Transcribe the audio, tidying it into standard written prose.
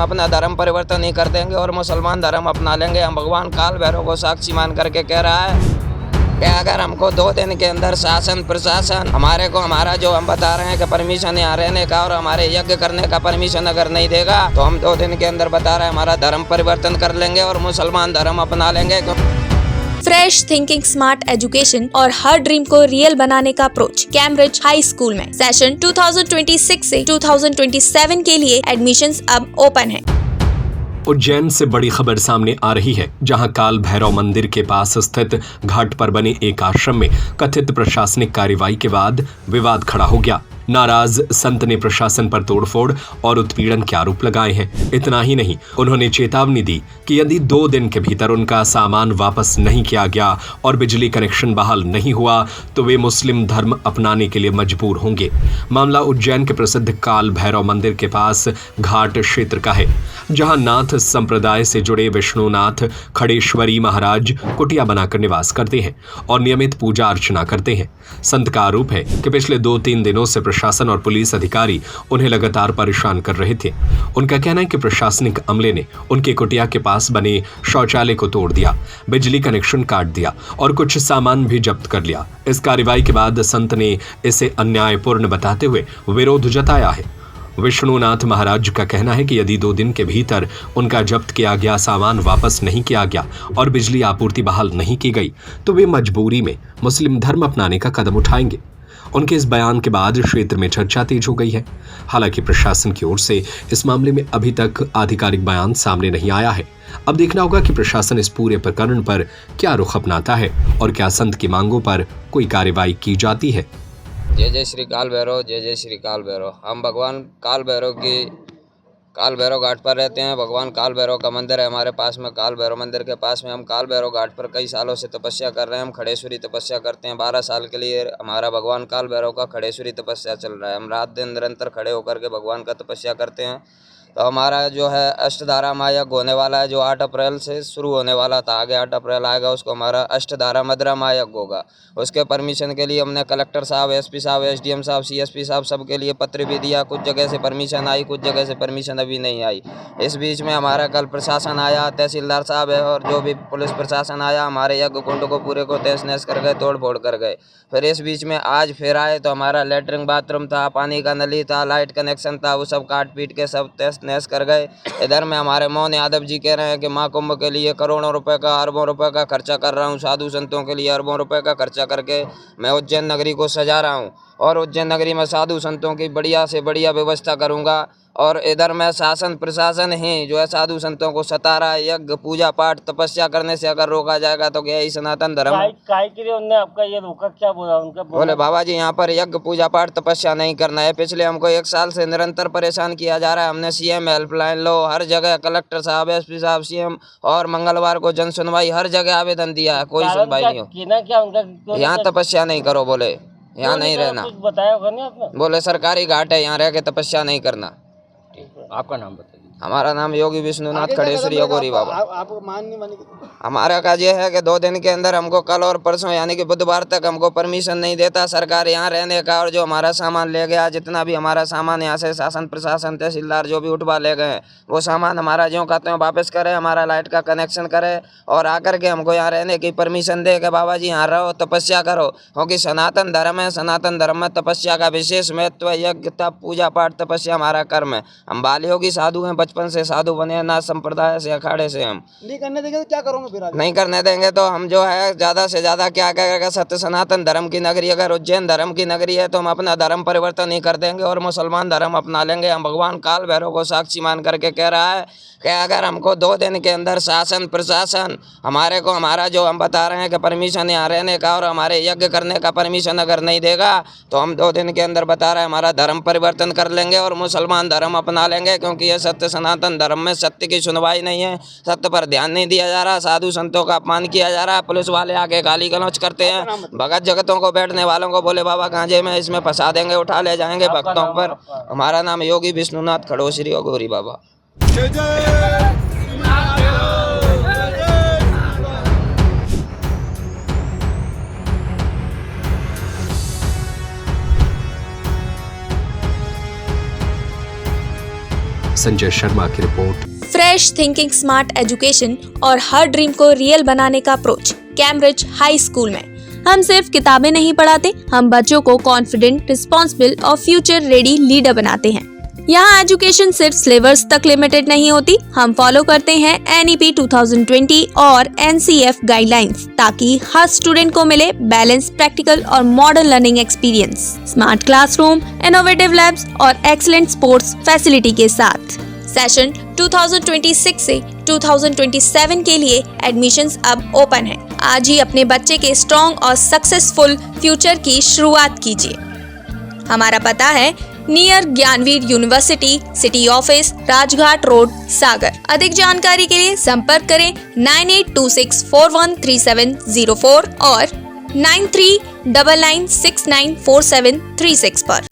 अपना धर्म परिवर्तन नहीं कर देंगे और मुसलमान धर्म अपना लेंगे। हम भगवान काल भैरव को साक्षी मान करके कह रहा है कि अगर हमको 2 दिन के अंदर शासन प्रशासन हमारे को हमारा जो हम बता रहे हैं कि परमिशन यहाँ रहने का और हमारे यज्ञ करने का परमिशन अगर नहीं देगा तो हम 2 दिन के अंदर बता रहे हैं हमारा धर्म परिवर्तन कर लेंगे और मुसलमान धर्म अपना लेंगे। फ्रेश थिंकिंग, स्मार्ट एजुकेशन और हर ड्रीम को रियल बनाने का अप्रोच कैम्ब्रिज हाई स्कूल में सेशन 2026 से 2027 के लिए एडमिशंस अब ओपन है। उज्जैन से बड़ी खबर सामने आ रही है, जहां काल भैरव मंदिर के पास स्थित घाट पर बने एक आश्रम में कथित प्रशासनिक कार्रवाई के बाद विवाद खड़ा हो गया। नाराज संत ने प्रशासन पर तोड़फोड़ और उत्पीड़न के आरोप लगाए हैं। इतना ही नहीं, उन्होंने चेतावनी दी कि यदि 2 दिन के भीतर उनका सामान वापस नहीं किया गया और बिजली कनेक्शन बहाल नहीं हुआ तो वे मुस्लिम धर्म अपनाने के लिए मजबूर होंगे। मामला उज्जैन के प्रसिद्ध काल भैरव मंदिर के पास घाट क्षेत्र का है, जहां नाथ संप्रदाय से जुड़े विष्णुनाथ खड़ेश्वरी महाराज कुटिया बनाकर निवास करते हैं और नियमित पूजा अर्चना करते हैं। संत का आरोप है कि पिछले 2-3 दिनों से प्रशासन और पुलिस अधिकारी उन्हें लगातार परेशान कर रहे थे। उनका कहना है कि प्रशासनिक अमले ने उनके कुटिया के पास बने शौचालय को तोड़ दिया, बिजली कनेक्शन काट दिया और कुछ सामान भी जब्त कर लिया। इस कार्रवाई के बाद संत ने इसे अन्यायपूर्ण बताते हुए विरोध जताया है। विष्णुनाथ महाराज का कहना है कि यदि 2 दिन के भीतर उनका जब्त किया गया सामान वापस नहीं किया गया और बिजली आपूर्ति बहाल नहीं की गई तो वे मजबूरी में मुस्लिम धर्म अपनाने का कदम उठाएंगे। उनके इस बयान के बाद क्षेत्र में चर्चा तेज हो गई है। हालांकि प्रशासन की ओर से इस मामले में अभी तक आधिकारिक बयान सामने नहीं आया है। अब देखना होगा कि प्रशासन इस पूरे प्रकरण पर क्या रुख अपनाता है और क्या संत की मांगों पर कोई कार्रवाई की जाती है। जय जय श्री काल भैरव, जय जय श्री काल भैरव। हम भगवान काल भैरव घाट पर रहते हैं। भगवान काल भैरव का मंदिर है हमारे पास में। काल भैरव मंदिर के पास में हम काल भैरव घाट पर कई सालों से तपस्या कर रहे हैं। हम खड़ेश्वरी तपस्या करते हैं। 12 साल के लिए हमारा भगवान काल भैरव का खड़ेश्वरी तपस्या चल रहा है। हम रात दिन निरंतर खड़े होकर के भगवान का तपस्या करते हैं। तो हमारा जो है अष्टधारा महायज्ञ होने वाला है, जो 8 अप्रैल से शुरू होने वाला था। आगे 8 अप्रैल आएगा, उसको हमारा अष्टधारा मदरा महायज्ञ होगा। उसके परमिशन के लिए हमने कलेक्टर साहब, एसपी साहब, एसडीएम साहब, सीएसपी साहब सबके लिए पत्र भी दिया। कुछ जगह से परमिशन आई, कुछ जगह से परमिशन अभी नहीं आई। इस बीच में हमारा कल प्रशासन आया, तहसीलदार साहब है और जो भी पुलिस प्रशासन आया, हमारे यज्ञ कुंड को पूरे को तहस नहस कर गए, तोड़ फोड़ कर गए। फिर इस बीच में आज फिर आए तो हमारा लेटरिन बाथरूम था, पानी का नली था, लाइट कनेक्शन था, वो सब काट पीट के सब तहस नहस कर गए। इधर में हमारे मोहन यादव जी कह रहे हैं कि महाकुंभ के लिए करोड़ों रुपए का, अरबों रुपए का खर्चा कर रहा हूँ। साधु संतों के लिए अरबों रुपए का खर्चा करके मैं उज्जैन नगरी को सजा रहा हूँ और उज्जैन नगरी में साधु संतों की बढ़िया से बढ़िया व्यवस्था करूँगा। और इधर में शासन प्रशासन ही जो है साधु संतों को सता रहा है। यज्ञ पूजा पाठ तपस्या करने से अगर रोका जाएगा तो क्या ही सनातन धर्म काय के लिए उन्होंने आपका ये रोका, क्या बोला उनका? बोले बाबा जी यहाँ पर यज्ञ पूजा पाठ तपस्या नहीं करना है। पिछले हमको 1 साल से निरंतर परेशान किया जा रहा है। हमने सीएम हेल्पलाइन लो, हर जगह कलेक्टर साहब, एसपी साहब, सीएम और मंगलवार को जन सुनवाई, हर जगह आवेदन दिया है, कोई सुनवाई नहीं हो। यहाँ तपस्या नहीं करो, बोले यहाँ नहीं रहना। बताया होगा नहीं आपने? बोले सरकारी घाट है, यहाँ रह के तपस्या नहीं करना। आपका नाम बताइए। हमारा नाम योगी विष्णुनाथ खड़ेश्वरी अघोरी बाबा। आपको मान नहीं मानी? हमारा का ये है कि 2 दिन के अंदर हमको, कल और परसों यानी कि बुधवार तक हमको परमिशन नहीं देता सरकार यहाँ रहने का। और जो हमारा सामान ले गया, जितना भी हमारा सामान यहाँ से शासन प्रशासन तहसीलदार जो भी उठवा ले गए, वो सामान हमारा ज्यों कहते हैं वापस करे, हमारा लाइट का कनेक्शन करे और आकर के हमको यहाँ रहने की परमिशन दे कि बाबा जी यहाँ रहो, तपस्या करो। क्योंकि सनातन धर्म है, सनातन धर्म में तपस्या का विशेष महत्व है। यज्ञ तप पूजा पाठ तपस्या हमारा कर्म है। हम बालयोगी साधु हैं, बचपन से साधु बने हैं, नाथ संप्रदाय से, अखाड़े से। हम नहीं करने देंगे तो क्या करोगे फिर? नहीं करने देंगे तो हम जो है ज़्यादा से ज़्यादा क्या करेगा। सत्य सनातन धर्म की नगरी अगर उज्जैन धर्म की नगरी है तो हम अपना धर्म परिवर्तन नहीं कर देंगे और मुसलमान धर्म अपना लेंगे। हम भगवान काल भैरव को साक्षी मान करके कह रहा है कि अगर हमको 2 दिन के अंदर शासन प्रशासन हमारे को हमारा जो हम बता रहे हैं कि परमिशन यहाँ रहने का और हमारे यज्ञ करने का परमिशन अगर नहीं देगा तो हम 2 दिन के अंदर बता रहे हैं हमारा धर्म परिवर्तन कर लेंगे और मुसलमान धर्म अपना लेंगे। क्योंकि ये सत्य सनातन धर्म में सत्य की सुनवाई नहीं है, सत्य पर ध्यान नहीं दिया जा रहा, साधु संतों का अपमान किया जा रहा है। पुलिस वाले आके गाली गलौज करते हैं, भगत जगतों को, बैठने वालों को बोले बाबा गांजे में इसमें फंसा देंगे, उठा ले जाएंगे भक्तों पर। हमारा नाम योगी विष्णुनाथ खड़ेश्वरी अघोरी बाबा। संजय शर्मा की report. Fresh thinking smart education और हर ड्रीम को रियल बनाने का अप्रोच कैम्ब्रिज हाई स्कूल में। हम सिर्फ किताबें नहीं पढ़ाते, हम बच्चों को कॉन्फिडेंट, रिस्पॉन्सिबल और फ्यूचर रेडी लीडर बनाते हैं। यहाँ एजुकेशन सिर्फ सिलेबस तक लिमिटेड नहीं होती, हम फॉलो करते हैं NEP 2020 और NCF गाइडलाइंस, ताकि हर स्टूडेंट को मिले बैलेंस, प्रैक्टिकल और modern learning experience, smart classroom, innovative labs और एक्सीलेंट स्पोर्ट्स फैसिलिटी के साथ। सेशन 2026 से 2027 के लिए एडमिशंस अब ओपन है। आज ही अपने बच्चे के स्ट्रॉन्ग और सक्सेसफुल फ्यूचर की शुरुआत कीजिए। हमारा पता है near Gyanveer university, city office, Rajghat road, Sagar. अधिक जानकारी के लिए संपर्क करें 9826413704 और 9399694736 पर।